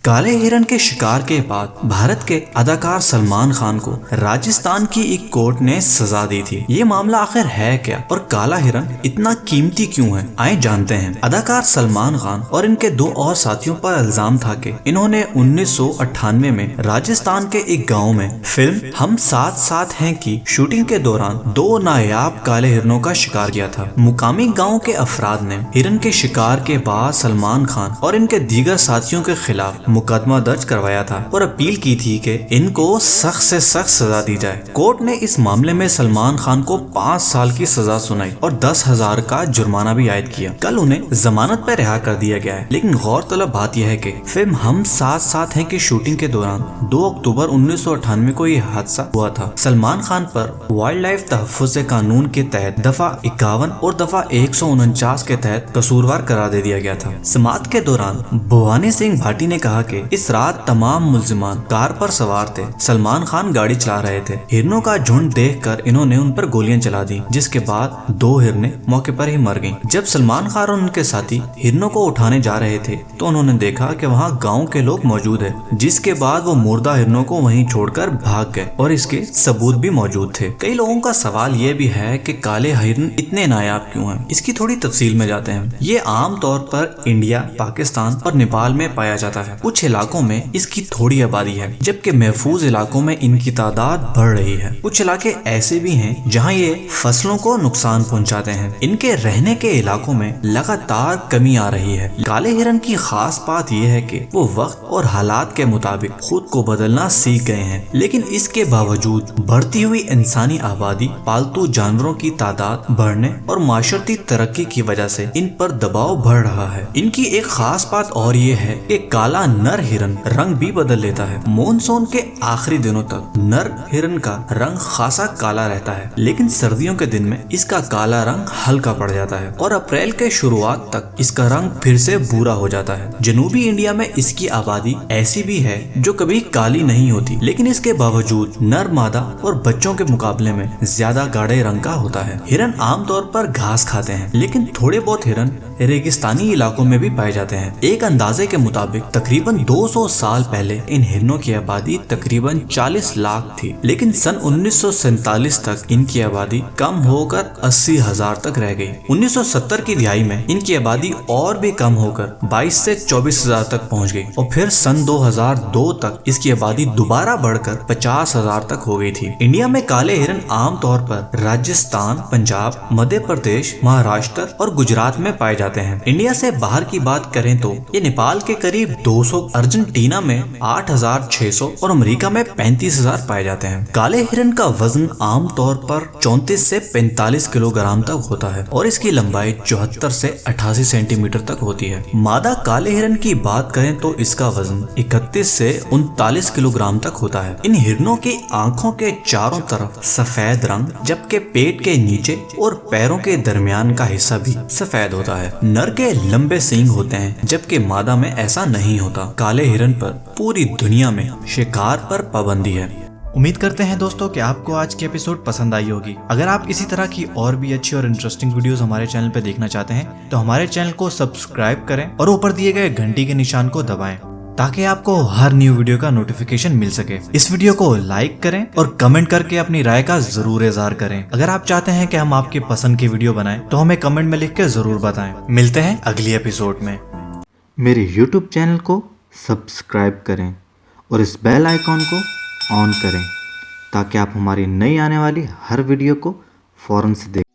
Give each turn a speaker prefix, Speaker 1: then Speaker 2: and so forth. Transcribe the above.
Speaker 1: کالے ہرن کے شکار کے بعد بھارت کے اداکار سلمان خان کو راجستھان کی ایک کورٹ نے سزا دی تھی۔ یہ معاملہ آخر ہے کیا اور کالا ہرن اتنا قیمتی کیوں ہے، آئیں جانتے ہیں۔ اداکار سلمان خان اور ان کے دو اور ساتھیوں پر الزام تھا کہ انہوں نے 1998 میں راجستھان کے ایک گاؤں میں فلم ہم ساتھ ساتھ ہیں کی شوٹنگ کے دوران دو نایاب کالے ہرنوں کا شکار کیا تھا۔ مقامی گاؤں کے افراد نے ہرن کے شکار کے بعد سلمان خان اور ان کے دیگر ساتھیوں کے خلاف مقدمہ درج کروایا تھا اور اپیل کی تھی کہ ان کو سخت سے سخت سزا دی جائے۔ کورٹ نے اس معاملے میں سلمان خان کو 5 سال کی سزا سنائی اور 10,000 کا جرمانہ بھی عائد کیا۔ کل انہیں ضمانت پر رہا کر دیا گیا ہے، لیکن غور طلب بات یہ ہے کہ فلم ہم ساتھ ساتھ ہیں کی شوٹنگ کے دوران 2 اکتوبر 1998 کو یہ حادثہ ہوا تھا۔ سلمان خان پر وائلڈ لائف تحفظ قانون کے تحت دفعہ 51 اور دفعہ 149 کے تحت قصوروار قرار دے دیا گیا تھا۔ سماعت کے دوران بھوانی سنگھ بھاٹی نے کہا کہ اس رات تمام ملزمان کار پر سوار تھے۔ سلمان خان گاڑی چلا رہے تھے۔ ہرنوں کا جھنڈ دیکھ کر انہوں نے ان پر گولیاں چلا دی، جس کے بعد 2 ہرنیں موقع پر ہی مر گئیں۔ جب سلمان خان اور ان کے ساتھی ہرنوں کو اٹھانے جا رہے تھے تو انہوں نے دیکھا کہ وہاں گاؤں کے لوگ موجود ہیں، جس کے بعد وہ مردہ ہرنوں کو وہیں چھوڑ کر بھاگ گئے اور اس کے ثبوت بھی موجود تھے۔ کئی لوگوں کا سوال یہ بھی ہے کہ کالے ہرن اتنے نایاب کیوں ہیں۔ اس کی تھوڑی تفصیل میں جاتے ہیں۔ یہ عام طور پر انڈیا، پاکستان اور نیپال میں پایا جاتا ہے۔ کچھ علاقوں میں اس کی تھوڑی آبادی ہے، جبکہ محفوظ علاقوں میں ان کی تعداد بڑھ رہی ہے۔ کچھ علاقے ایسے بھی ہیں جہاں یہ فصلوں کو نقصان پہنچاتے ہیں۔ ان کے رہنے کے علاقوں میں لگاتار کمی آ رہی ہے۔ کالے ہرن کی خاص بات یہ ہے کہ وہ وقت اور حالات کے مطابق خود کو بدلنا سیکھ گئے ہیں، لیکن اس کے باوجود بڑھتی ہوئی انسانی آبادی، پالتو جانوروں کی تعداد بڑھنے اور معاشرتی ترقی کی وجہ سے ان پر دباؤ بڑھ رہا ہے۔ ان کی ایک خاص بات اور یہ ہے کہ کالا نر ہرن رنگ بھی بدل لیتا ہے۔ مونسون کے آخری دنوں تک نر ہرن کا رنگ خاصا کالا رہتا ہے، لیکن سردیوں کے دن میں اس کا کالا رنگ ہلکا پڑ جاتا ہے اور اپریل کے شروعات تک اس کا رنگ پھر سے بھورا ہو جاتا ہے۔ جنوبی انڈیا میں اس کی آبادی ایسی بھی ہے جو کبھی کالی نہیں ہوتی، لیکن اس کے باوجود نر مادہ اور بچوں کے مقابلے میں زیادہ گاڑھے رنگ کا ہوتا ہے۔ ہرن عام طور پر گھاس کھاتے ہیں، لیکن تھوڑے بہت ہرن ریگستانی علاقوں میں بھی پائے جاتے ہیں۔ ایک اندازے کے مطابق تقریباً 200 سال پہلے ان ہرنوں کی آبادی تقریباً 40 لاکھ تھی، لیکن سن 1947 تک ان کی آبادی کم ہو کر 80,000 تک رہ گئی۔ 1970 کی دہائی میں ان کی آبادی اور بھی کم ہو کر 22 سے 24,000 تک پہنچ گئی اور پھر سن 2002 تک اس کی آبادی دوبارہ بڑھ کر 50,000 تک ہو گئی تھی۔ انڈیا میں کالے ہرن عام طور پر راجستھان، پنجاب، مدھیہ پردیش، مہاراشٹر اور گجرات میں پائے جاتے ہیں۔ انڈیا سے باہر کی بات کریں تو یہ نیپال کے قریب 200، ارجنٹینا میں 8,600 اور امریکہ میں 35,000 پائے جاتے ہیں۔ کالے ہرن کا وزن عام طور پر 34 سے 45 کلو گرام تک ہوتا ہے اور اس کی لمبائی 74 سے 88 سینٹی میٹر تک ہوتی ہے۔ مادہ کالے ہرن کی بات کریں تو اس کا وزن 31 سے 39 کلو گرام تک ہوتا ہے۔ ان ہرنوں کی آنکھوں کے چاروں طرف سفید رنگ، جبکہ پیٹ کے نیچے اور پیروں کے درمیان کا حصہ بھی سفید ہوتا ہے۔ نر کے لمبے سینگ ہوتے ہیں، جبکہ مادہ میں ایسا نہیں ہوتا۔ کالے ہرن پر پوری دنیا میں شکار پر پابندی ہے۔
Speaker 2: امید کرتے ہیں دوستوں کہ آپ کو آج کی ایپیسوڈ پسند آئی ہوگی۔ اگر آپ اسی طرح کی اور بھی اچھی اور انٹرسٹنگ ویڈیوز ہمارے چینل پہ دیکھنا چاہتے ہیں تو ہمارے چینل کو سبسکرائب کریں اور اوپر دیے گئے گھنٹی کے نشان کو دبائیں تاکہ آپ کو ہر نیو ویڈیو کا نوٹیفیکیشن مل سکے۔ اس ویڈیو کو لائک کریں اور کمنٹ کر کے اپنی رائے کا ضرور اظہار کریں۔ اگر آپ چاہتے ہیں کہ ہم آپ کی پسند کی ویڈیو بنائیں تو ہمیں کمنٹ میں لکھ کے ضرور بتائیں۔ ملتے ہیں اگلی ایپیسوڈ میں۔
Speaker 3: میرے YouTube چینل کو سبسکرائب کریں اور اس بیل آئیکن کو آن کریں تاکہ آپ ہماری نئی آنے والی ہر ویڈیو کو فوراً سے دیکھیں۔